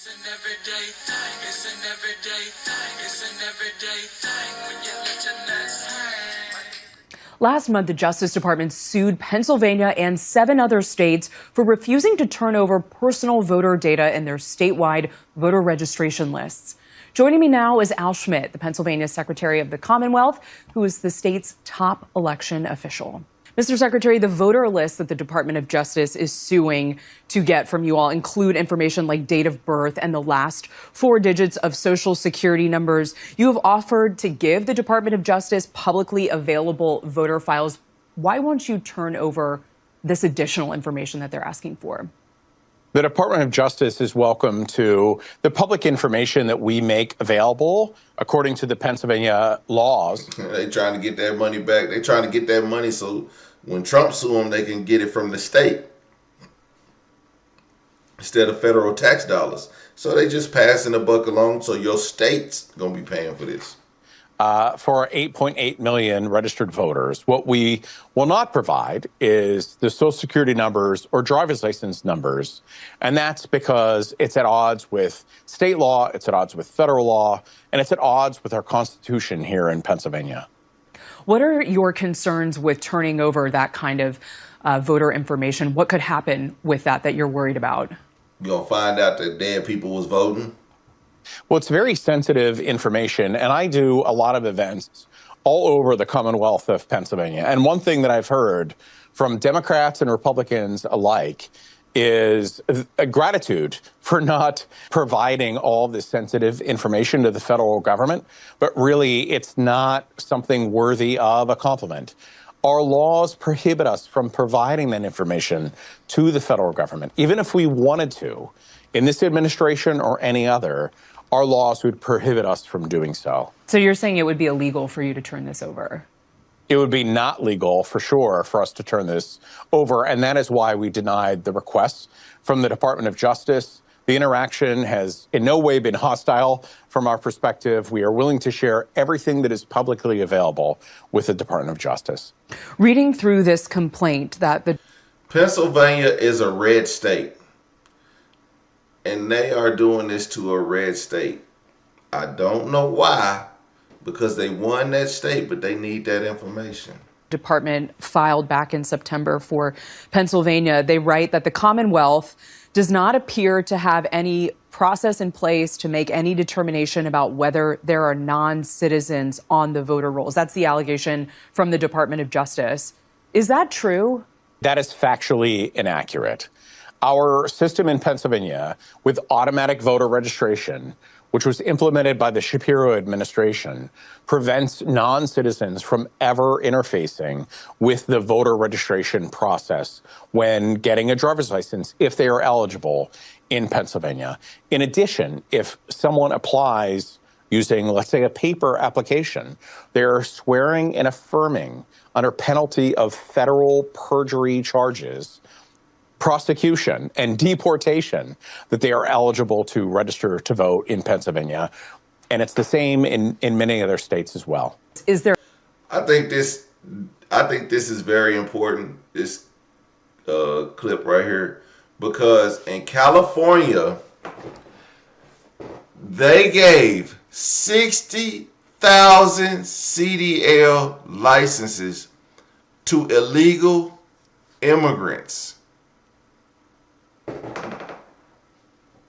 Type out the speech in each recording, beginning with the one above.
It's an everyday thing. It's an everyday thing. It's an everyday thing when you let your nuts hang. Last month, the Justice Department sued Pennsylvania and 7 other states for refusing to turn over personal voter data in their statewide voter registration lists. Joining me now is Al Schmidt, the Pennsylvania Secretary of the Commonwealth, who is the state's top election official. Mr. Secretary, the voter lists that the Department of Justice is suing to get from you all include information like date of birth and the last 4 digits of social security numbers. You have offered to give the Department of Justice publicly available voter files. Why won't you turn over this additional information that they're asking for? The Department of Justice is welcome to the public information that we make available according to the Pennsylvania laws. They trying to get that money back. They trying to get that money so when Trump sue them, they can get it from the state instead of federal tax dollars. So they just passing the buck along, so your state's going to be paying for this. For 8.8 million registered voters, what we will not provide is the social security numbers or driver's license numbers. And that's because it's at odds with state law, it's at odds with federal law, and it's at odds with our Constitution here in Pennsylvania. What are your concerns with turning over that kind of voter information? What could happen with that you're worried about? You're going to find out that dead people was voting. Well, it's very sensitive information, and I do a lot of events all over the Commonwealth of Pennsylvania. And one thing that I've heard from Democrats and Republicans alike is a gratitude for not providing all this sensitive information to the federal government, but really it's not something worthy of a compliment. Our laws prohibit us from providing that information to the federal government. Even if we wanted to, in this administration or any other, our laws would prohibit us from doing so. So you're saying it would be illegal for you to turn this over? It would be not legal, for sure, for us to turn this over, and that is why we denied the requests from the Department of Justice. The interaction has in no way been hostile from our perspective. We are willing to share everything that is publicly available with the Department of Justice. Reading through this complaint that the Pennsylvania is a red state, and they are doing this to a red state. I don't know why, because they won that state, but they need that information. Department filed back in September for Pennsylvania, they write that the Commonwealth does not appear to have any process in place to make any determination about whether there are non-citizens on the voter rolls. That's the allegation from the Department of Justice. Is that true? That is factually inaccurate. Our system in Pennsylvania with automatic voter registration, which was implemented by the Shapiro administration, prevents non-citizens from ever interfacing with the voter registration process when getting a driver's license, if they are eligible in Pennsylvania. In addition, if someone applies using, let's say, a paper application, they're swearing and affirming under penalty of federal perjury charges, prosecution and deportation, that they are eligible to register to vote in Pennsylvania. And it's the same in many other states as well. Is there? I think this is very important, this clip right here, because in California, they gave 60,000 CDL licenses to illegal immigrants.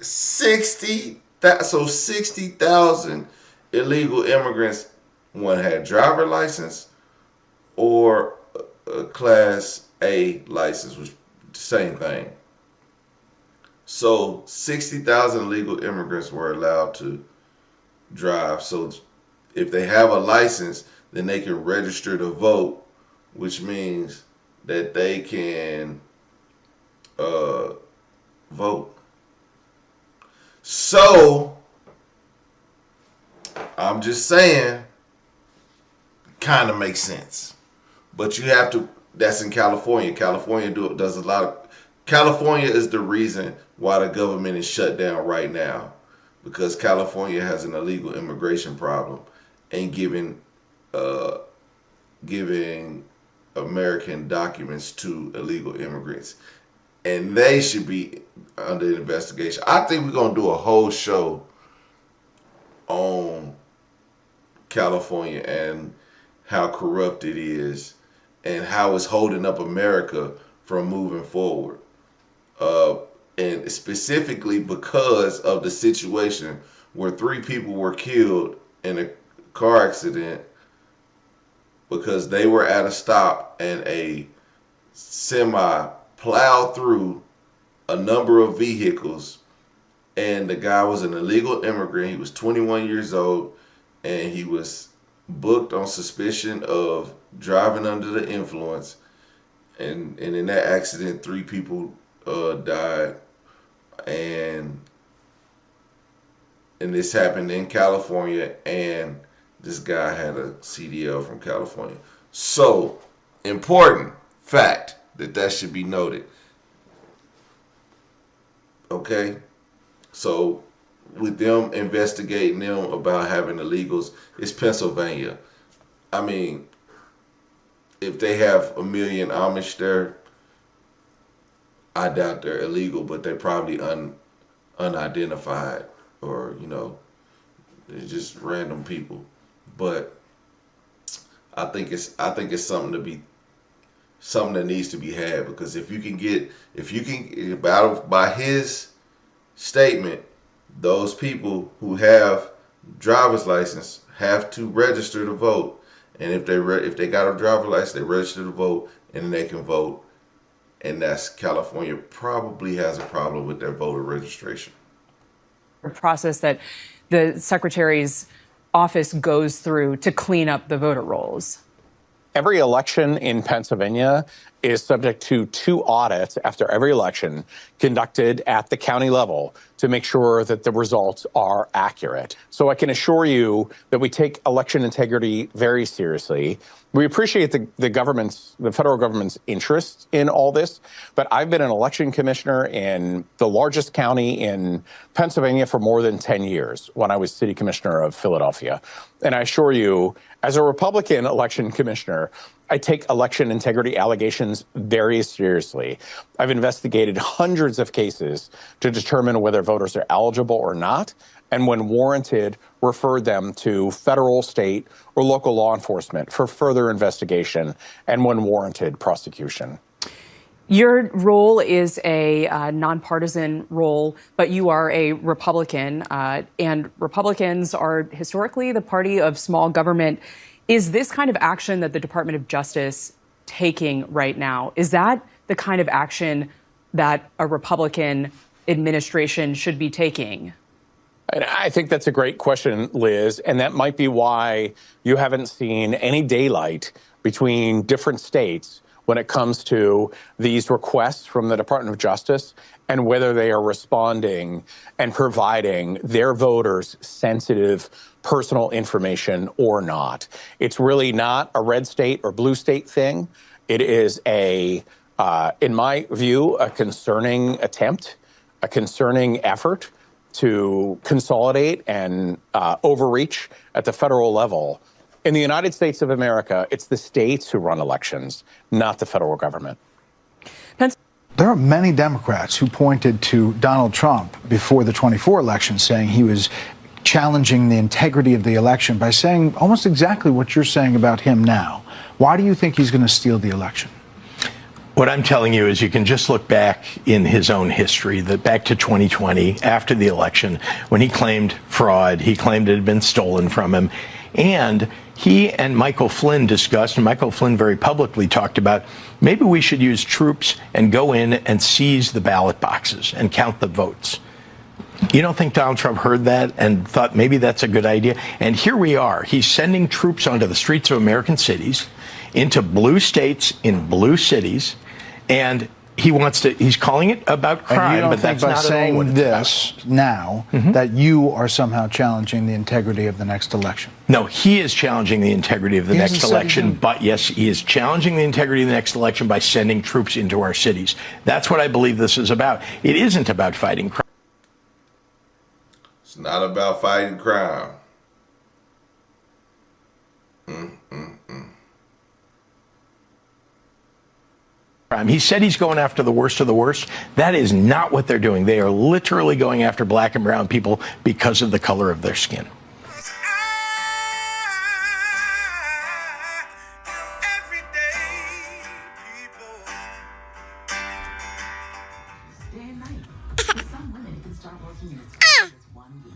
60,000 illegal immigrants. One had driver license or a Class A license, which same thing. So 60,000 illegal immigrants were allowed to drive. So if they have a license, then they can register to vote, which means that they can vote. So I'm just saying, kind of makes sense, but you have to. That's in California. California does a lot of. California is the reason why the government is shut down right now, because California has an illegal immigration problem and giving American documents to illegal immigrants. and they should be under investigation. I think we're gonna do a whole show on California and how corrupt it is and how it's holding up America from moving forward. And specifically because of the situation where 3 people were killed in a car accident because they were at a stop and a semi plowed through a number of vehicles, and the guy was an illegal immigrant. He was 21 years old, and he was booked on suspicion of driving under the influence. And in that accident, 3 people died, and this happened in California, and this guy had a CDL from California. So, important fact that should be noted. Okay? So, with them investigating them about having illegals, it's Pennsylvania. I mean, if they have a million Amish there, I doubt they're illegal, but they're probably unidentified, or they're just random people. But I think it's something that needs to be had, because if you can by his statement, those people who have driver's license have to register to vote, and if they got a driver's license, they register to vote, and then they can vote. And that's California probably has a problem with their voter registration. Process that the secretary's office goes through to clean up the voter rolls. Every election in Pennsylvania is subject to 2 audits after every election conducted at the county level to make sure that the results are accurate. So I can assure you that we take election integrity very seriously. We appreciate the federal government's interest in all this, but I've been an election commissioner in the largest county in Pennsylvania for more than 10 years when I was city commissioner of Philadelphia. And I assure you, as a Republican election commissioner, I take election integrity allegations very seriously. I've investigated hundreds of cases to determine whether voters are eligible or not, and when warranted, referred them to federal, state, or local law enforcement for further investigation, and when warranted, prosecution. Your role is a nonpartisan role, but you are a Republican, and Republicans are historically the party of small government. Is this kind of action that the Department of Justice taking right now, is that the kind of action that a Republican administration should be taking? And I think that's a great question, Liz, and that might be why you haven't seen any daylight between different states when it comes to these requests from the Department of Justice and whether they are responding and providing their voters sensitive personal information or not. It's really not a red state or blue state thing. It is in my view, a concerning attempt, a concerning effort to consolidate and overreach at the federal level. In the United States of America, it's the states who run elections, not the federal government. There are many Democrats who pointed to Donald Trump before the 24 election, saying he was challenging the integrity of the election by saying almost exactly what you're saying about him now. Why do you think he's going to steal the election? What I'm telling you is you can just look back in his own history, that back to 2020, after the election, when he claimed fraud, he claimed it had been stolen from him. And he and Michael Flynn discussed, and Michael Flynn very publicly talked about, maybe we should use troops and go in and seize the ballot boxes and count the votes. You don't think Donald Trump heard that and thought maybe that's a good idea? And here we are. He's sending troops onto the streets of American cities, into blue states in blue cities, and he's calling it about crime, but that's not at all what it's about. Saying this now, that you are somehow challenging the integrity of the next election? No, he is challenging the integrity of the next election, but yes, he is challenging the integrity of the next election by sending troops into our cities. That's what I believe this is about. It isn't about fighting crime. It's not about fighting crime. He said he's going after the worst of the worst. That is not what they're doing. They are literally going after black and brown people because of the color of their skin. Day and night. For some women, it can start working in as fast as 1 week.